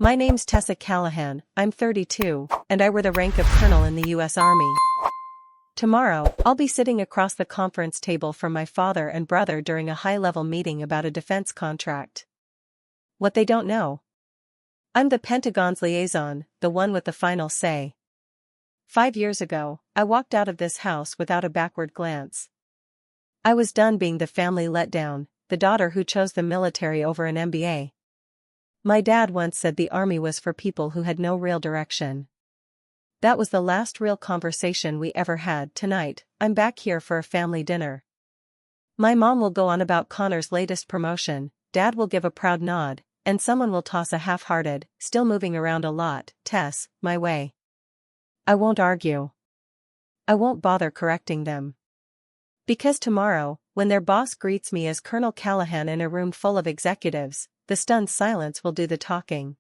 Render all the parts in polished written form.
My name's Tessa Callahan, I'm 32, and I wear the rank of colonel in the U.S. Army. Tomorrow, I'll be sitting across the conference table from my father and brother during a high-level meeting about a defense contract. What they don't know. I'm the Pentagon's liaison, the one with the final say. 5 years ago, I walked out of this house without a backward glance. I was done being the family letdown, the daughter who chose the military over an MBA. My dad once said the army was for people who had no real direction. That was the last real conversation we ever had. Tonight, I'm back here for a family dinner. My mom will go on about Connor's latest promotion, Dad will give a proud nod, and someone will toss a half-hearted, still moving around a lot, Tess, my way. I won't argue. I won't bother correcting them. Because tomorrow, when their boss greets me as Colonel Callahan in a room full of executives, the stunned silence will do the talking.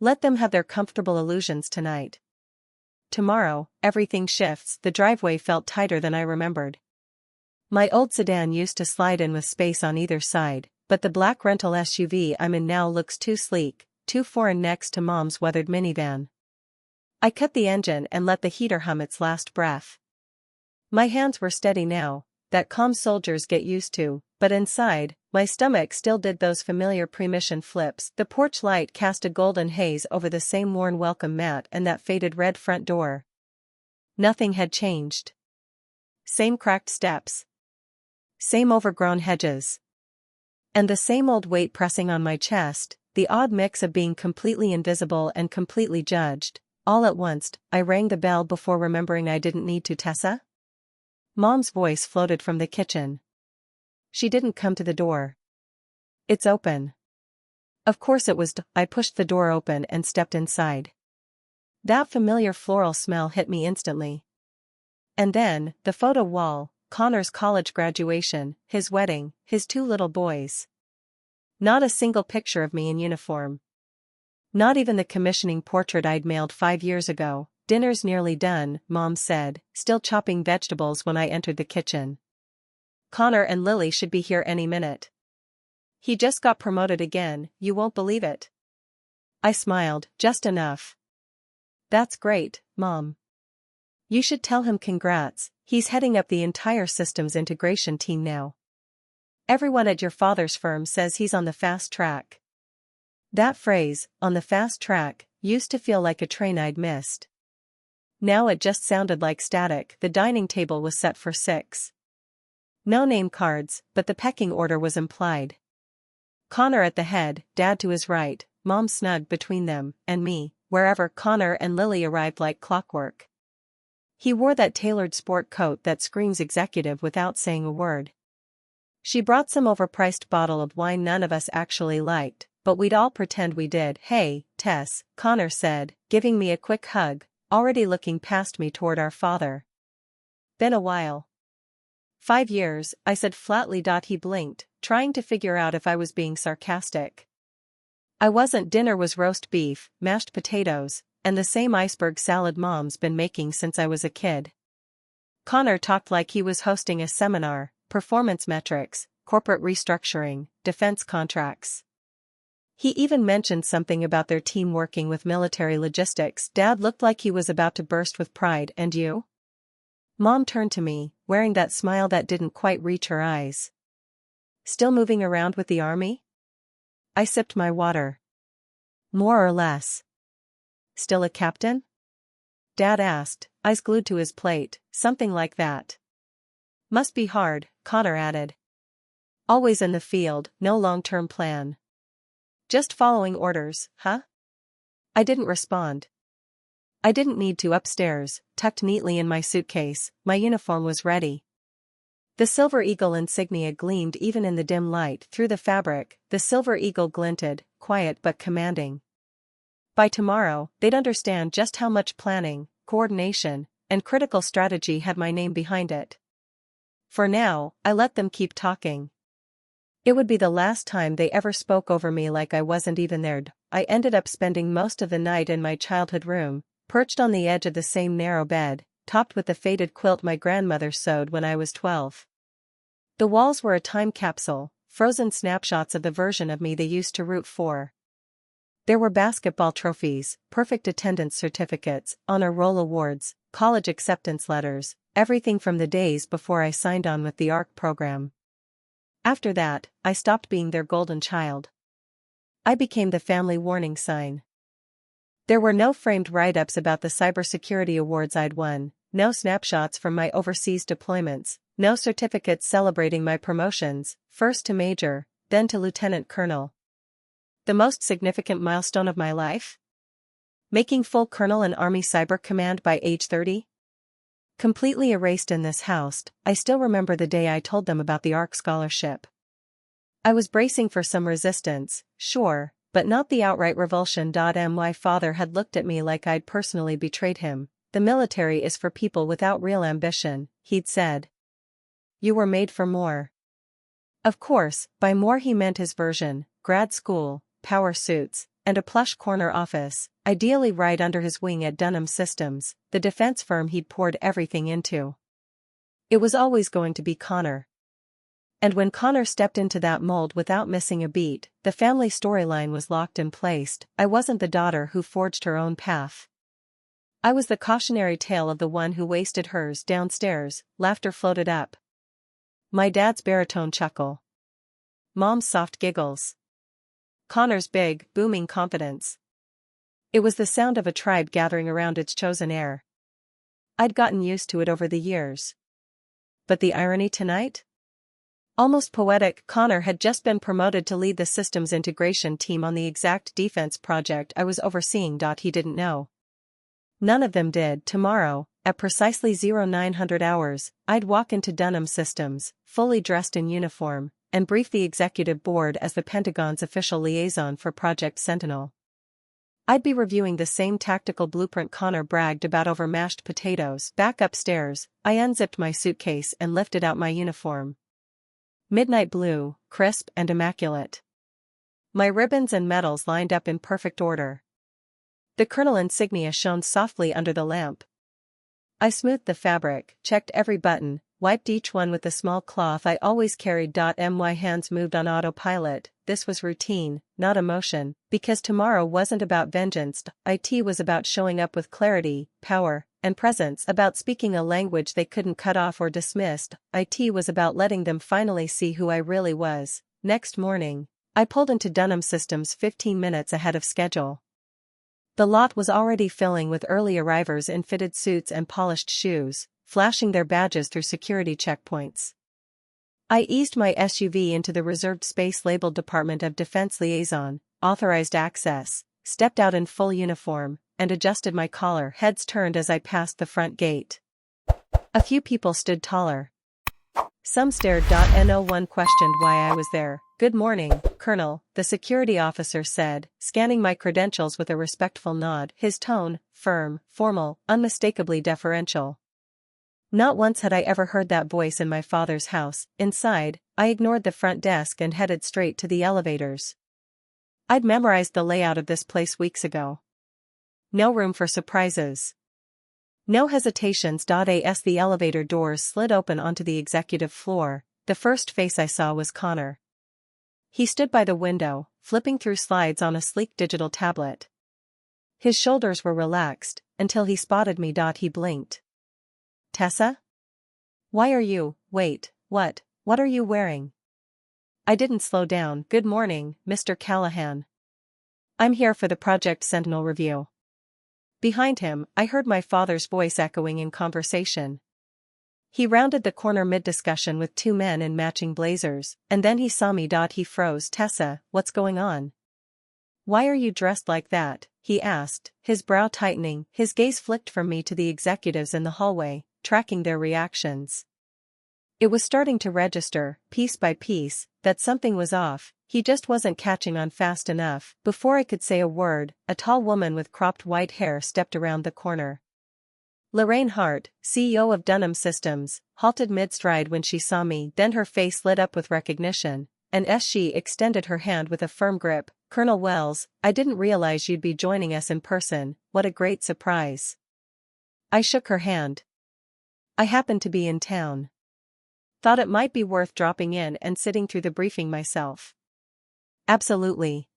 Let them have their comfortable illusions tonight. Tomorrow, everything shifts. The driveway felt tighter than I remembered. My old sedan used to slide in with space on either side, but the black rental SUV I'm in now looks too sleek, too foreign next to Mom's weathered minivan. I cut the engine and let the heater hum its last breath. My hands were steady now, that calm soldiers get used to, but inside, my stomach still did those familiar pre-mission flips. The porch light cast a golden haze over the same worn welcome mat and that faded red front door. Nothing had changed. Same cracked steps. Same overgrown hedges. And the same old weight pressing on my chest, the odd mix of being completely invisible and completely judged. All at once, I rang the bell before remembering I didn't need to. Tessa? Mom's voice floated from the kitchen. She didn't come to the door. It's open. Of course it was. I pushed the door open and stepped inside. That familiar floral smell hit me instantly. And then, the photo wall, Connor's college graduation, his wedding, his 2 little boys. Not a single picture of me in uniform. Not even the commissioning portrait I'd mailed 5 years ago. Dinner's nearly done, Mom said, still chopping vegetables when I entered the kitchen. Connor and Lily should be here any minute. He just got promoted again, you won't believe it. I smiled, just enough. That's great, Mom. You should tell him congrats, he's heading up the entire systems integration team now. Everyone at your father's firm says he's on the fast track. That phrase, on the fast track, used to feel like a train I'd missed. Now it just sounded like static. The dining table was set for 6. No name cards, but the pecking order was implied. Connor at the head, Dad to his right, Mom snug between them, and me, wherever. Connor and Lily arrived like clockwork. He wore that tailored sport coat that screams executive without saying a word. She brought some overpriced bottle of wine none of us actually liked, but we'd all pretend we did. Hey, Tess, Connor said, giving me a quick hug, already looking past me toward our father. Been a while. 5 years, I said flatly. He blinked, trying to figure out if I was being sarcastic. I wasn't. Dinner was roast beef, mashed potatoes, and the same iceberg salad Mom's been making since I was a kid. Connor talked like he was hosting a seminar, performance metrics, corporate restructuring, defense contracts. He even mentioned something about their team working with military logistics. Dad looked like he was about to burst with pride. And you? Mom turned to me, wearing that smile that didn't quite reach her eyes. Still moving around with the army? I sipped my water. More or less. Still a captain? Dad asked, eyes glued to his plate. Something like that. Must be hard, Connor added. Always in the field, no long-term plan. Just following orders, huh? I didn't respond. I didn't need to. Upstairs, tucked neatly in my suitcase, my uniform was ready. The Silver Eagle insignia gleamed even in the dim light. Through the fabric, the Silver Eagle glinted, quiet but commanding. By tomorrow, they'd understand just how much planning, coordination, and critical strategy had my name behind it. For now, I let them keep talking. It would be the last time they ever spoke over me like I wasn't even there. I ended up spending most of the night in my childhood room, perched on the edge of the same narrow bed, topped with the faded quilt my grandmother sewed when I was 12. The walls were a time capsule, frozen snapshots of the version of me they used to root for. There were basketball trophies, perfect attendance certificates, honor roll awards, college acceptance letters, everything from the days before I signed on with the ARC program. After that, I stopped being their golden child. I became the family warning sign. There were no framed write-ups about the cybersecurity awards I'd won, no snapshots from my overseas deployments, no certificates celebrating my promotions, first to major, then to lieutenant colonel. The most significant milestone of my life? Making full colonel in Army Cyber Command by age 30? Completely erased in this house, I still remember the day I told them about the ARC scholarship. I was bracing for some resistance, sure, but not the outright revulsion. My father had looked at me like I'd personally betrayed him. The military is for people without real ambition, he'd said. You were made for more. Of course, by more he meant his version, grad school, power suits, and a plush corner office, ideally right under his wing at Dunham Systems, the defense firm he'd poured everything into. It was always going to be Connor. And when Connor stepped into that mold without missing a beat, the family storyline was locked and placed. I wasn't the daughter who forged her own path. I was the cautionary tale of the one who wasted hers. Downstairs, laughter floated up. My dad's baritone chuckle. Mom's soft giggles. Connor's big, booming confidence. It was the sound of a tribe gathering around its chosen heir. I'd gotten used to it over the years. But the irony tonight? Almost poetic. Connor had just been promoted to lead the systems integration team on the exact defense project I was overseeing. He didn't know. None of them did. Tomorrow, at precisely 0900 hours, I'd walk into Dunham Systems, fully dressed in uniform, and brief the executive board as the Pentagon's official liaison for Project Sentinel. I'd be reviewing the same tactical blueprint Connor bragged about over mashed potatoes. Back upstairs, I unzipped my suitcase and lifted out my uniform. Midnight blue, crisp and immaculate. My ribbons and medals lined up in perfect order. The colonel insignia shone softly under the lamp. I smoothed the fabric, checked every button, wiped each one with the small cloth I always carried. My hands moved on autopilot. This was routine, not emotion, because tomorrow wasn't about vengeance. It was about showing up with clarity, power, and presence, about speaking a language they couldn't cut off or dismiss. It was about letting them finally see who I really was. Next morning, I pulled into Dunham Systems 15 minutes ahead of schedule. The lot was already filling with early arrivers in fitted suits and polished shoes, flashing their badges through security checkpoints. I eased my SUV into the reserved space labeled Department of Defense Liaison, Authorized Access, stepped out in full uniform, and adjusted my collar. Heads turned as I passed the front gate. A few people stood taller. Some stared. No one questioned why I was there. Good morning, Colonel, the security officer said, scanning my credentials with a respectful nod, his tone, firm, formal, unmistakably deferential. Not once had I ever heard that voice in my father's house. Inside, I ignored the front desk and headed straight to the elevators. I'd memorized the layout of this place weeks ago. No room for surprises. No hesitations. As the elevator doors slid open onto the executive floor, the first face I saw was Connor. He stood by the window, flipping through slides on a sleek digital tablet. His shoulders were relaxed, until he spotted me. He blinked. Tessa? Why are you, wait, what are you wearing? I didn't slow down. Good morning, Mr. Callahan. I'm here for the Project Sentinel review. Behind him, I heard my father's voice echoing in conversation. He rounded the corner mid-discussion with two men in matching blazers, and then he saw me. He froze. Tessa, what's going on? Why are you dressed like that? He asked, his brow tightening. His gaze flicked from me to the executives in the hallway, tracking their reactions. It was starting to register, piece by piece, that something was off. He just wasn't catching on fast enough. Before I could say a word, a tall woman with cropped white hair stepped around the corner. Lorraine Hart, CEO of Dunham Systems, halted mid-stride when she saw me. Then her face lit up with recognition, and as she extended her hand with a firm grip, Colonel Wells, I didn't realize you'd be joining us in person. What a great surprise. I shook her hand. I happened to be in town. Thought it might be worth dropping in and sitting through the briefing myself. Absolutely.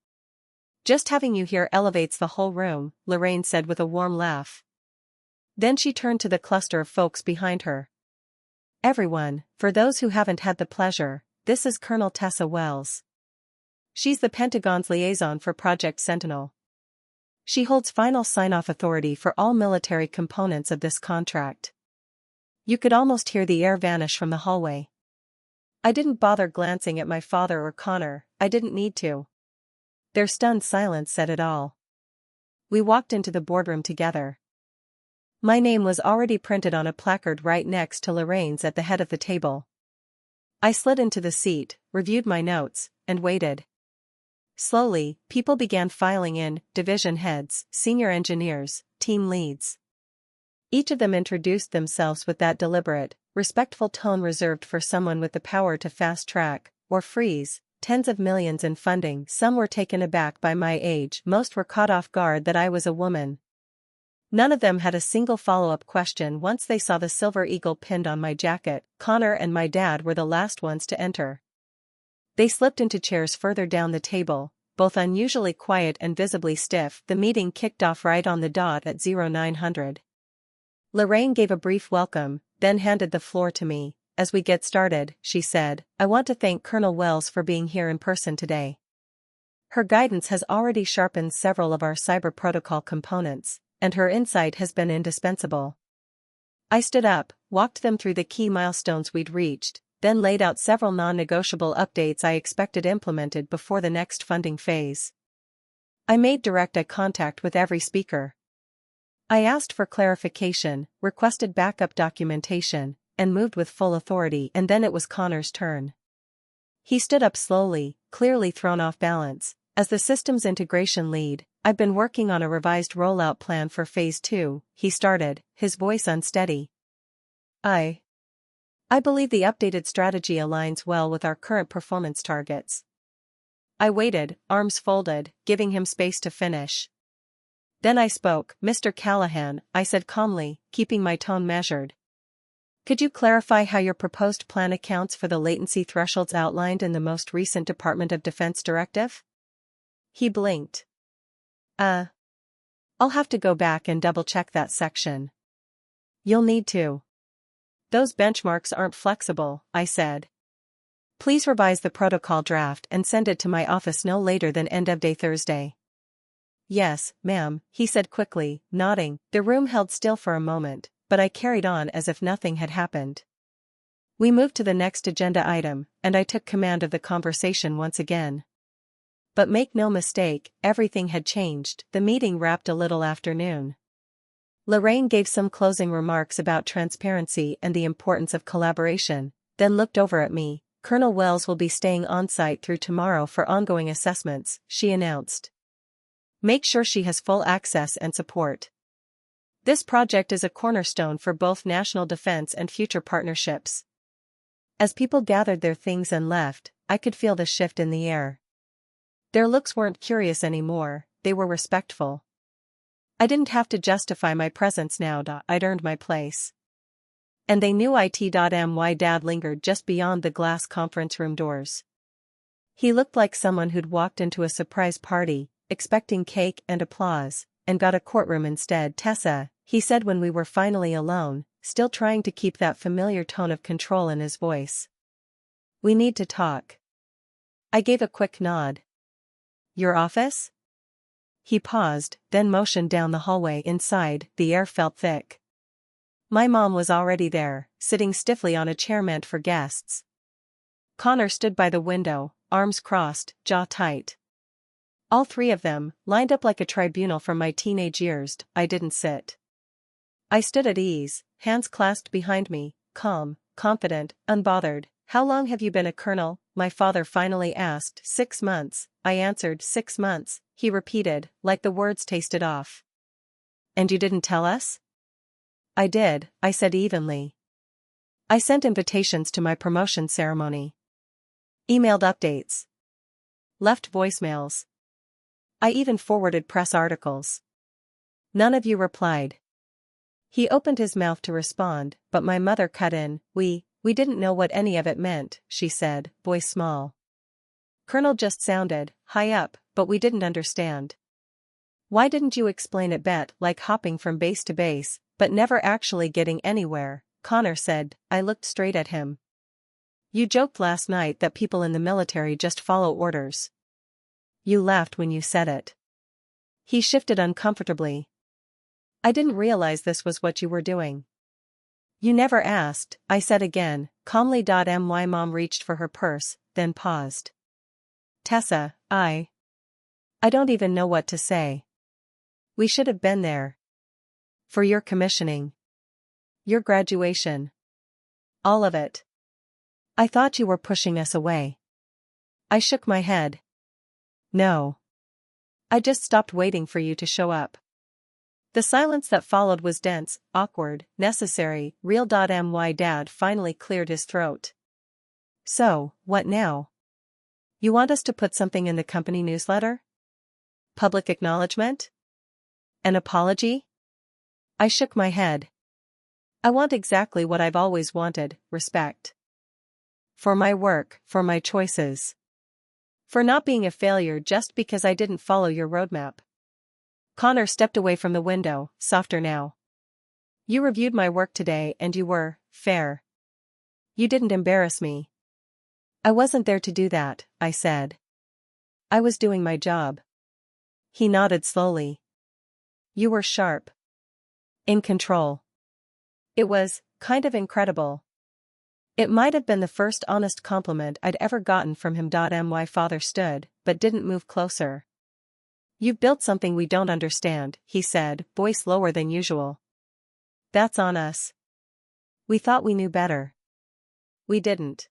Just having you here elevates the whole room, Lorraine said with a warm laugh. Then she turned to the cluster of folks behind her. Everyone, for those who haven't had the pleasure, this is Colonel Tessa Wells. She's the Pentagon's liaison for Project Sentinel. She holds final sign-off authority for all military components of this contract. You could almost hear the air vanish from the hallway. I didn't bother glancing at my father or Connor, I didn't need to. Their stunned silence said it all. We walked into the boardroom together. My name was already printed on a placard right next to Lorraine's at the head of the table. I slid into the seat, reviewed my notes, and waited. Slowly, people began filing in, division heads, senior engineers, team leads. Each of them introduced themselves with that deliberate, respectful tone reserved for someone with the power to fast-track, or freeze, tens of millions in funding. Some were taken aback by my age, most were caught off guard that I was a woman. None of them had a single follow-up question once they saw the silver eagle pinned on my jacket. Connor and my dad were the last ones to enter. They slipped into chairs further down the table, both unusually quiet and visibly stiff. The meeting kicked off right on the dot at 0900. Lorraine gave a brief welcome, then handed the floor to me. As we get started, she said, I want to thank Colonel Wells for being here in person today. Her guidance has already sharpened several of our cyber protocol components, and her insight has been indispensable. I stood up, walked them through the key milestones we'd reached, then laid out several non-negotiable updates I expected implemented before the next funding phase. I made direct eye contact with every speaker. I asked for clarification, requested backup documentation, and moved with full authority. And then it was Connor's turn. He stood up slowly, clearly thrown off balance. As the systems integration lead, I've been working on a revised rollout plan for Phase 2, he started, his voice unsteady. I believe the updated strategy aligns well with our current performance targets. I waited, arms folded, giving him space to finish. Then I spoke. Mr. Callahan, I said calmly, keeping my tone measured. Could you clarify how your proposed plan accounts for the latency thresholds outlined in the most recent Department of Defense directive? He blinked. I'll have to go back and double-check that section. You'll need to. Those benchmarks aren't flexible, I said. Please revise the protocol draft and send it to my office no later than end of day Thursday. Yes, ma'am, he said quickly, nodding. The room held still for a moment, but I carried on as if nothing had happened. We moved to the next agenda item, and I took command of the conversation once again. But make no mistake, everything had changed. The meeting wrapped a little after noon. Lorraine gave some closing remarks about transparency and the importance of collaboration, then looked over at me. Colonel Wells will be staying on-site through tomorrow for ongoing assessments, she announced. Make sure she has full access and support. This project is a cornerstone for both national defense and future partnerships. As people gathered their things and left, I could feel the shift in the air. Their looks weren't curious anymore, they were respectful. I didn't have to justify my presence now, I'd earned my place. And they knew it. My dad lingered just beyond the glass conference room doors. He looked like someone who'd walked into a surprise party, expecting cake and applause, and got a courtroom instead. Tessa, he said when we were finally alone, still trying to keep that familiar tone of control in his voice. We need to talk. I gave a quick nod. Your office? He paused, then motioned down the hallway. Inside, the air felt thick. My mom was already there, sitting stiffly on a chair meant for guests. Connor stood by the window, arms crossed, jaw tight. All three of them, lined up like a tribunal from my teenage years. I didn't sit. I stood at ease, hands clasped behind me, calm, confident, unbothered. How long have you been a colonel? My father finally asked. 6 months, I answered. 6 months, he repeated, like the words tasted off. And you didn't tell us? I did, I said evenly. I sent invitations to my promotion ceremony. Emailed updates. Left voicemails. I even forwarded press articles. None of you replied. He opened his mouth to respond, but my mother cut in. We didn't know what any of it meant, she said, voice small. Colonel just sounded, high up, but we didn't understand. Why didn't you explain it bet like hopping from base to base, but never actually getting anywhere, Connor said. I looked straight at him. You joked last night that people in the military just follow orders. You laughed when you said it. He shifted uncomfortably. I didn't realize this was what you were doing. You never asked, I said again, calmly. My mom reached for her purse, then paused. Tessa, I don't even know what to say. We should have been there. For your commissioning. Your graduation. All of it. I thought you were pushing us away. I shook my head. No. I just stopped waiting for you to show up. The silence that followed was dense, awkward, necessary, real. My dad finally cleared his throat. So, what now? You want us to put something in the company newsletter? Public acknowledgement? An apology? I shook my head. I want exactly what I've always wanted, respect. For my work, for my choices. For not being a failure just because I didn't follow your roadmap. Connor stepped away from the window, softer now. You reviewed my work today and you were fair. You didn't embarrass me. I wasn't there to do that, I said. I was doing my job. He nodded slowly. You were sharp. In control. It was kind of incredible. It might have been the first honest compliment I'd ever gotten from him. My father stood, but didn't move closer. You've built something we don't understand, he said, voice lower than usual. That's on us. We thought we knew better. We didn't.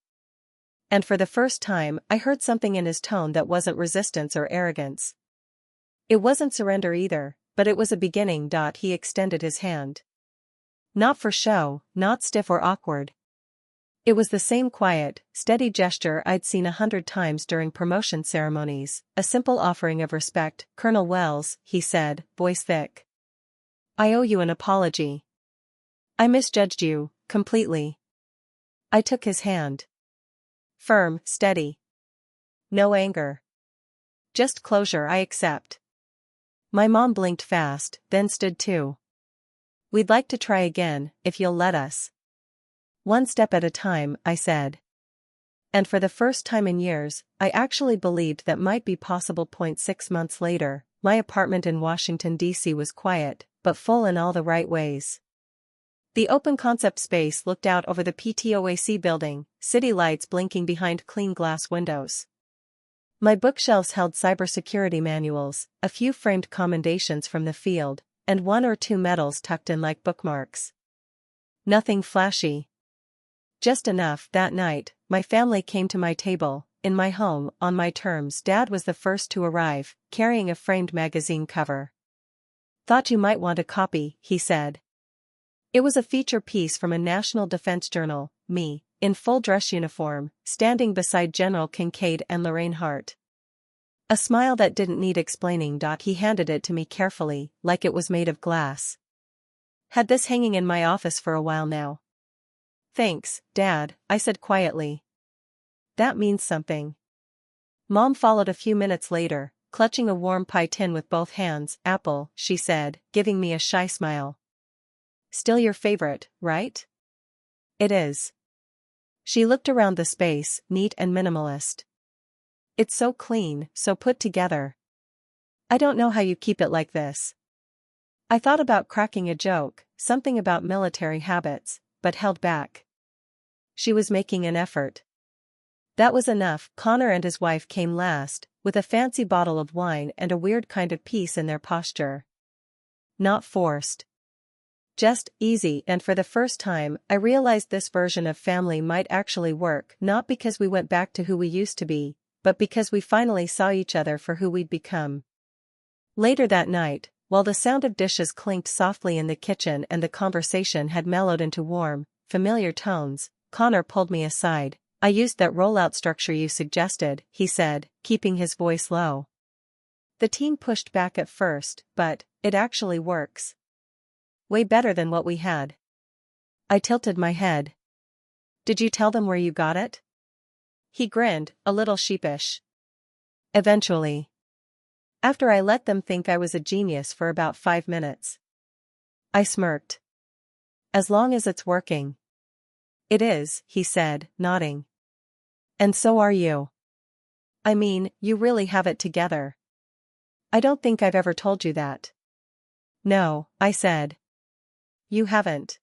And for the first time, I heard something in his tone that wasn't resistance or arrogance. It wasn't surrender either, but it was a beginning. He extended his hand. Not for show, not stiff or awkward. It was the same quiet, steady gesture I'd seen 100 times during promotion ceremonies, a simple offering of respect. Colonel Wells, he said, voice thick. I owe you an apology. I misjudged you, completely. I took his hand. Firm, steady. No anger. Just closure. I accept. My mom blinked fast, then stood too. We'd like to try again, if you'll let us. One step at a time, I said. And for the first time in years, I actually believed that might be possible. 6 months later, my apartment in Washington, D.C. was quiet, but full in all the right ways. The open concept space looked out over the PTOAC building, city lights blinking behind clean glass windows. My bookshelves held cybersecurity manuals, a few framed commendations from the field, and 1 or 2 medals tucked in like bookmarks. Nothing flashy. Just enough. That night, my family came to my table, in my home, on my terms. Dad was the first to arrive, carrying a framed magazine cover. Thought you might want a copy, he said. It was a feature piece from a national defense journal, me, in full dress uniform, standing beside General Kincaid and Lorraine Hart. A smile that didn't need explaining. He handed it to me carefully, like it was made of glass. Had this hanging in my office for a while now. Thanks, Dad, I said quietly. That means something. Mom followed a few minutes later, clutching a warm pie tin with both hands. Apple, she said, giving me a shy smile. Still your favorite, right? It is. She looked around the space, neat and minimalist. It's so clean, so put together. I don't know how you keep it like this. I thought about cracking a joke, something about military habits, but held back. She was making an effort. That was enough. Connor and his wife came last, with a fancy bottle of wine and a weird kind of peace in their posture. Not forced. Just easy. And for the first time, I realized this version of family might actually work, not because we went back to who we used to be, but because we finally saw each other for who we'd become. Later that night, while the sound of dishes clinked softly in the kitchen and the conversation had mellowed into warm, familiar tones, Connor pulled me aside. I used that rollout structure you suggested, he said, keeping his voice low. The team pushed back at first, but it actually works. Way better than what we had. I tilted my head. Did you tell them where you got it? He grinned, a little sheepish. Eventually. After I let them think I was a genius for about 5 minutes. I smirked. As long as it's working. It is, he said, nodding. And so are you. I mean, you really have it together. I don't think I've ever told you that. No, I said. You haven't.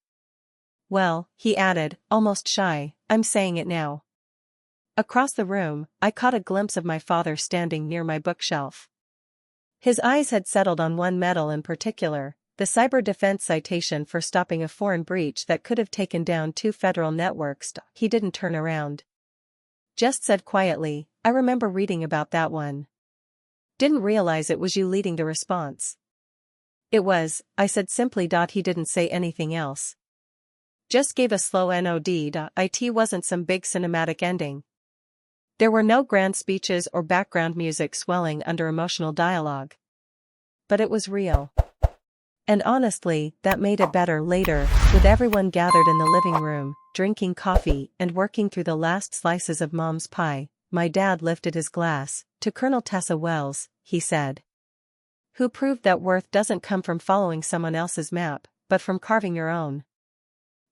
Well, he added, almost shy, I'm saying it now. Across the room, I caught a glimpse of my father standing near my bookshelf. His eyes had settled on one medal in particular, the cyber defense citation for stopping a foreign breach that could have taken down 2 federal networks. He didn't turn around. Just said quietly, I remember reading about that one. Didn't realize it was you leading the response. It was, I said simply. He didn't say anything else. Just gave a slow nod. It wasn't some big cinematic ending. There were no grand speeches or background music swelling under emotional dialogue. But it was real. And honestly, that made it better later, with everyone gathered in the living room, drinking coffee and working through the last slices of Mom's pie. My dad lifted his glass. To Colonel Tessa Wells, he said. Who proved that worth doesn't come from following someone else's map, but from carving your own.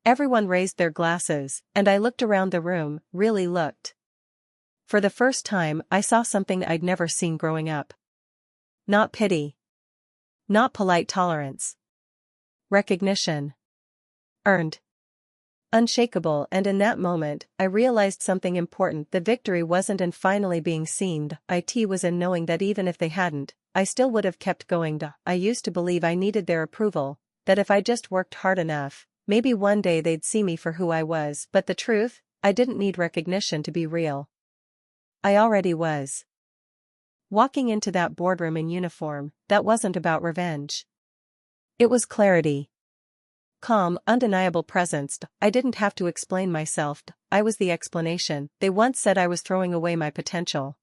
Everyone raised their glasses, and I looked around the room, really looked. For the first time, I saw something I'd never seen growing up. Not pity. Not polite tolerance. Recognition. Earned. Unshakable. And in that moment, I realized something important. The victory wasn't in finally being seen. It was in knowing that even if they hadn't, I still would have kept going. I used to believe I needed their approval, that if I just worked hard enough, maybe one day they'd see me for who I was. But the truth, I didn't need recognition to be real. I already was. Walking into that boardroom in uniform, that wasn't about revenge. It was clarity. Calm, undeniable presence. I didn't have to explain myself. I was the explanation. They once said I was throwing away my potential.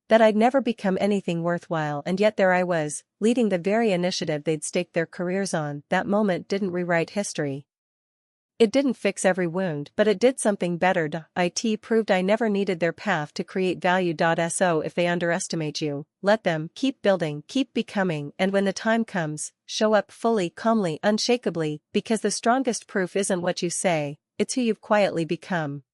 That I'd never become anything worthwhile, and yet there I was, leading the very initiative they'd staked their careers on. That moment didn't rewrite history. It didn't fix every wound, but it did something better. It proved I never needed their path to create value. So if they underestimate you, let them. Keep building, keep becoming, and when the time comes, show up fully, calmly, unshakably, because the strongest proof isn't what you say, it's who you've quietly become.